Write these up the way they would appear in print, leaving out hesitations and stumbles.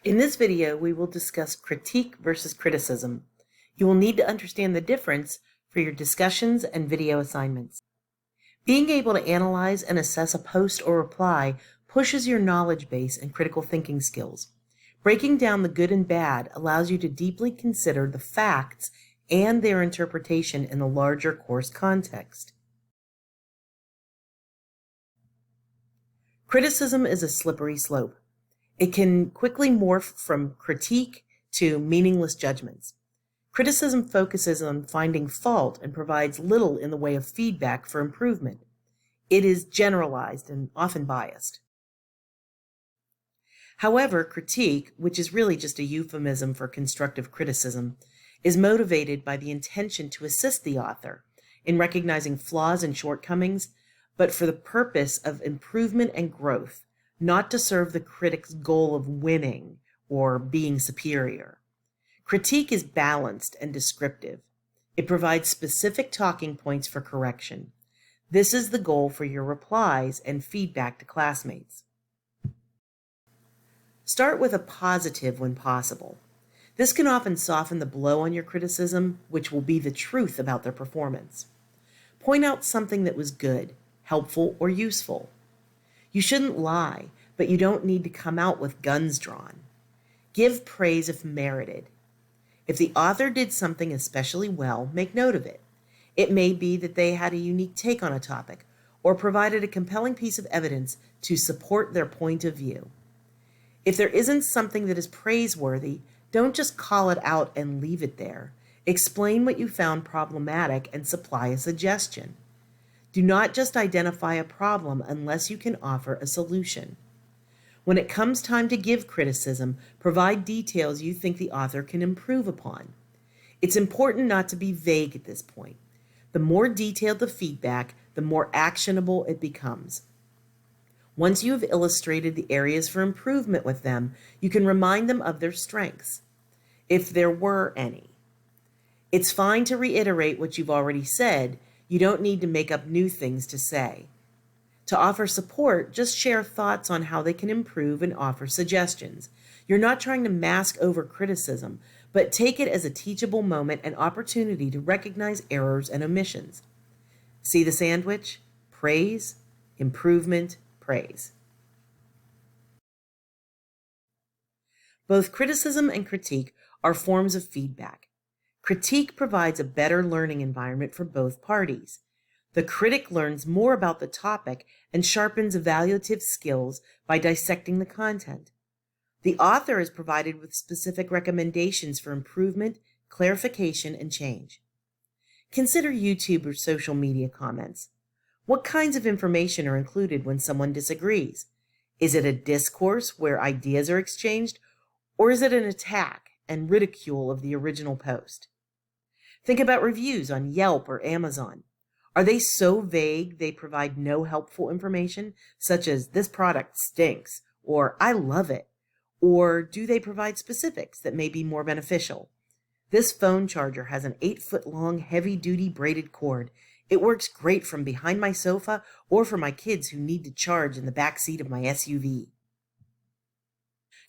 In this video, we will discuss critique versus criticism. You will need to understand the difference for your discussions and video assignments. Being able to analyze and assess a post or reply pushes your knowledge base and critical thinking skills. Breaking down the good and bad allows you to deeply consider the facts and their interpretation in the larger course context. Criticism is a slippery slope. It can quickly morph from critique to meaningless judgments. Criticism focuses on finding fault and provides little in the way of feedback for improvement. It is generalized and often biased. However, critique, which is really just a euphemism for constructive criticism, is motivated by the intention to assist the author in recognizing flaws and shortcomings, but for the purpose of improvement and growth, not to serve the critic's goal of winning or being superior. Critique is balanced and descriptive. It provides specific talking points for correction. This is the goal for your replies and feedback to classmates. Start with a positive when possible. This can often soften the blow on your criticism, which will be the truth about their performance. Point out something that was good, helpful, or useful. You shouldn't lie, but you don't need to come out with guns drawn. Give praise if merited. If the author did something especially well, make note of it. It may be that they had a unique take on a topic or provided a compelling piece of evidence to support their point of view. If there isn't something that is praiseworthy, don't just call it out and leave it there. Explain what you found problematic and supply a suggestion. Do not just identify a problem unless you can offer a solution. When it comes time to give criticism, provide details you think the author can improve upon. It's important not to be vague at this point. The more detailed the feedback, the more actionable it becomes. Once you have illustrated the areas for improvement with them, you can remind them of their strengths, if there were any. It's fine to reiterate what you've already said. You don't need to make up new things to say. To offer support, just share thoughts on how they can improve and offer suggestions. You're not trying to mask over criticism, but take it as a teachable moment and opportunity to recognize errors and omissions. See the sandwich? Praise, improvement, praise. Both criticism and critique are forms of feedback. Critique provides a better learning environment for both parties. The critic learns more about the topic and sharpens evaluative skills by dissecting the content. The author is provided with specific recommendations for improvement, clarification, and change. Consider YouTube or social media comments. What kinds of information are included when someone disagrees? Is it a discourse where ideas are exchanged, or is it an attack and ridicule of the original post? Think about reviews on Yelp or Amazon. Are they so vague they provide no helpful information, such as "this product stinks" or "I love it"? Or do they provide specifics that may be more beneficial? "This phone charger has an 8-foot-long heavy-duty braided cord. It works great from behind my sofa or for my kids who need to charge in the back seat of my SUV."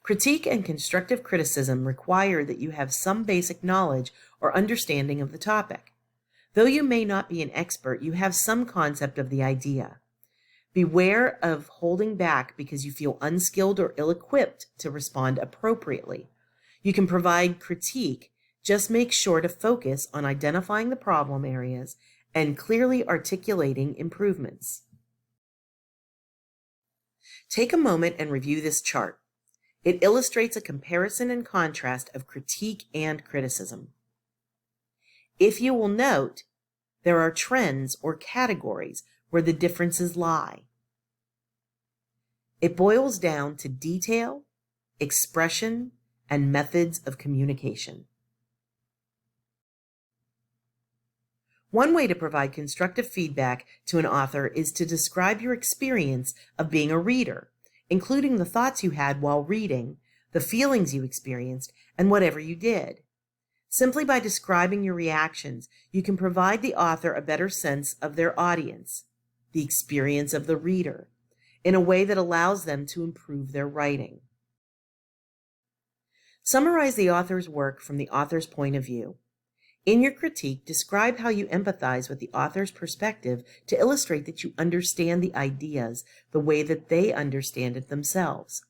Critique and constructive criticism require that you have some basic knowledge or understanding of the topic. Though you may not be an expert, you have some concept of the idea. Beware of holding back because you feel unskilled or ill-equipped to respond appropriately. You can provide critique, just make sure to focus on identifying the problem areas and clearly articulating improvements. Take a moment and review this chart. It illustrates a comparison and contrast of critique and criticism. If you will note, there are trends or categories where the differences lie. It boils down to detail, expression, and methods of communication. One way to provide constructive feedback to an author is to describe your experience of being a reader, including the thoughts you had while reading, the feelings you experienced, and whatever you did. Simply by describing your reactions, you can provide the author a better sense of their audience, the experience of the reader, in a way that allows them to improve their writing. Summarize the author's work from the author's point of view. In your critique, describe how you empathize with the author's perspective to illustrate that you understand the ideas the way that they understand it themselves.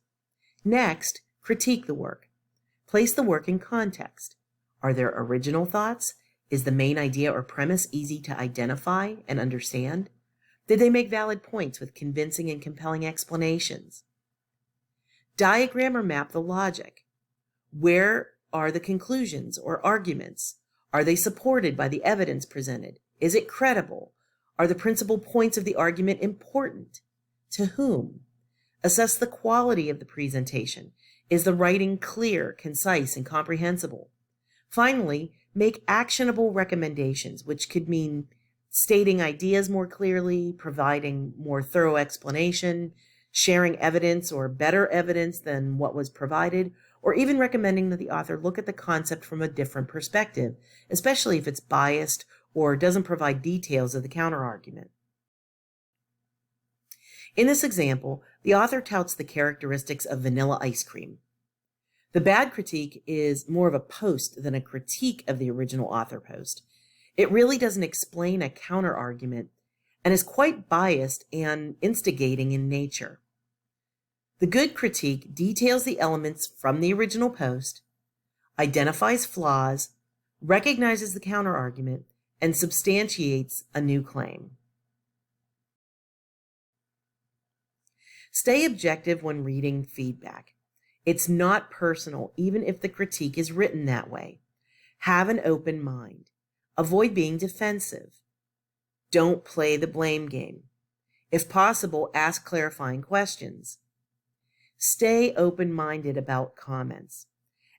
Next, critique the work. Place the work in context. Are there original thoughts? Is the main idea or premise easy to identify and understand? Did they make valid points with convincing and compelling explanations? Diagram or map the logic. Where are the conclusions or arguments? Are they supported by the evidence presented? Is it credible? Are the principal points of the argument important? To whom? Assess the quality of the presentation. Is the writing clear, concise, and comprehensible? Finally, make actionable recommendations, which could mean stating ideas more clearly, providing more thorough explanation, sharing evidence or better evidence than what was provided, or even recommending that the author look at the concept from a different perspective, especially if it's biased or doesn't provide details of the counterargument. In this example, the author touts the characteristics of vanilla ice cream. The bad critique is more of a post than a critique of the original author post. It really doesn't explain a counterargument and is quite biased and instigating in nature. The good critique details the elements from the original post, identifies flaws, recognizes the counterargument, and substantiates a new claim. Stay objective when reading feedback. It's not personal, even if the critique is written that way. Have an open mind. Avoid being defensive. Don't play the blame game. If possible, ask clarifying questions. Stay open-minded about comments.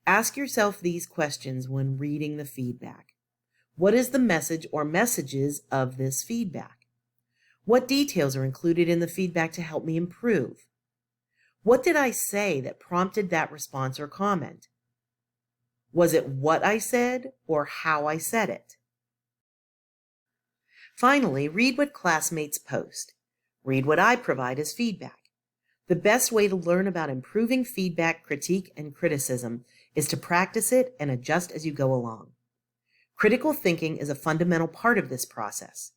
Ask yourself these questions when reading the feedback. What is the message or messages of this feedback? What details are included in the feedback to help me improve? What did I say that prompted that response or comment? Was it what I said or how I said it? Finally, read what classmates post. Read what I provide as feedback. The best way to learn about improving feedback, critique, and criticism is to practice it and adjust as you go along. Critical thinking is a fundamental part of this process.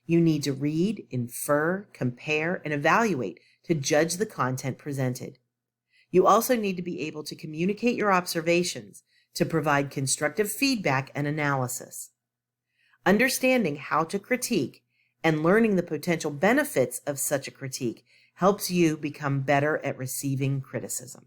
You need to read, infer, compare, and evaluate to judge the content presented. You also need to be able to communicate your observations to provide constructive feedback and analysis. Understanding how to critique and learning the potential benefits of such a critique helps you become better at receiving criticism.